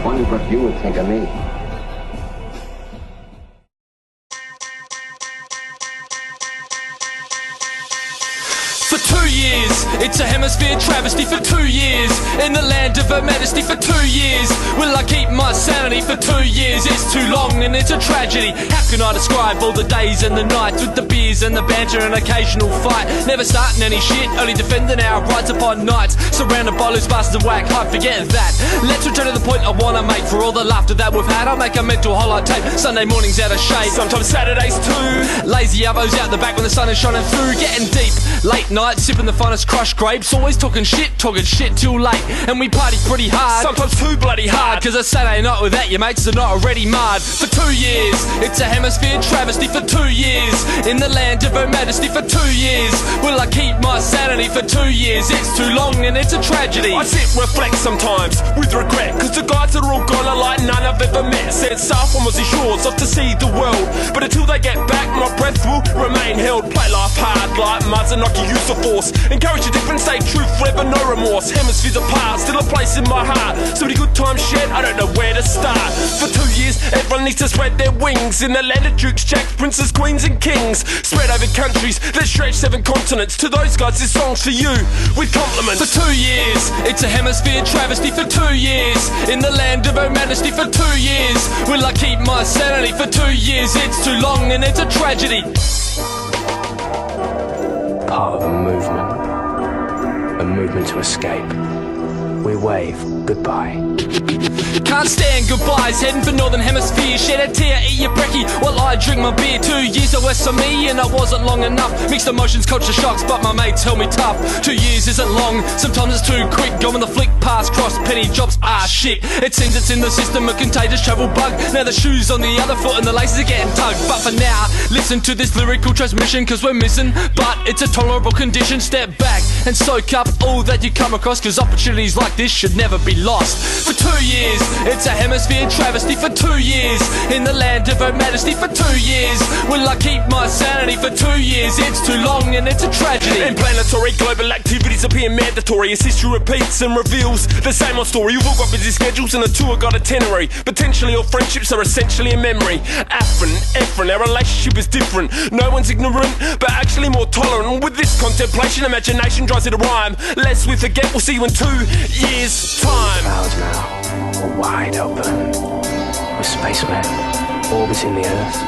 wonder what you would think of me. For 2 years, it's a hemisphere travesty. For 2 years, in the land of her majesty. For 2 years, will I keep my sanity? For 2 years, it's too long and it's a tragedy. How can I describe all the days and the nights with the beers and the banter and occasional fight? Never starting any shit, only defending our rights upon nights, surrounded by loose bastards and whack hype. Forget that. Let's return to the point I wanna make. For all the laughter that we've had, I'll make a mental highlight tape. Sunday mornings out of shade, sometimes Saturdays too. Lazy elbows out the back when the sun is shining through. Getting deep, late night, sipping the finest crushed grapes. Always talking shit till late. And we party pretty hard, sometimes too bloody hard. Cause a Saturday night without your mates are not already marred. For 2 years, it's a hemisphere travesty. For 2 years, in the land of her majesty. For 2 years, will I keep my sanity? For 2 years, it's too long and it's a tragedy. I sit and reflect sometimes, with regret. Cause the guys that are all gone are like none I've ever met. Said south on Aussie shores, off to see the world. But until they get back, my breath will remain held. Play life hard like Mazanaki use of force. Encourage a different, stay true forever, no remorse. Hemispheres apart, still a place in my heart. So many good times shared, I don't know where to start. For 2 years, everyone needs to spread their wings. In the land of dukes, jacks, princes, queens and kings. Spread over countries that stretch 7 continents. To those guys, this song's for you, with compliments. For 2 years, it's a hemisphere travesty. For 2 years, in the land of her majesty. For 2 years, will I keep my sanity? For 2 years, it's too long and it's a tragedy. Part of a movement to escape. We wave goodbye. Can't stand goodbyes, heading for Northern Hemisphere. Shed a tear, eat your brekkie while I drink my beer. 2 years are west of me and I wasn't long enough. Mixed emotions, culture shocks, but my mates held me tough. 2 years isn't long, sometimes it's too quick. Going the flick past, cross, penny drops, shit. It seems it's in the system, a contagious travel bug. Now the shoes on the other foot and the laces are getting tugged. But for now, listen to this lyrical transmission, cause we're missing, but it's a tolerable condition. Step back and soak up all that you come across, cause opportunities like this should never be lost. For 2 years, it's a hemisphere travesty. For 2 years, in the land of her majesty. For 2 years, will I keep my sanity? For 2 years, it's too long and it's a tragedy. And planetary global activities appear mandatory as history repeats and reveals the same old story. You've all got busy schedules and the tour got itinerary. Potentially all friendships are essentially a memory. Efren, our relationship is different. No one's ignorant, but actually more tolerant. With this contemplation, imagination drives it a rhyme. Lest we forget, we'll see you in 2 years' time. Clouds now are wide open. We're spacemen, orbiting the Earth.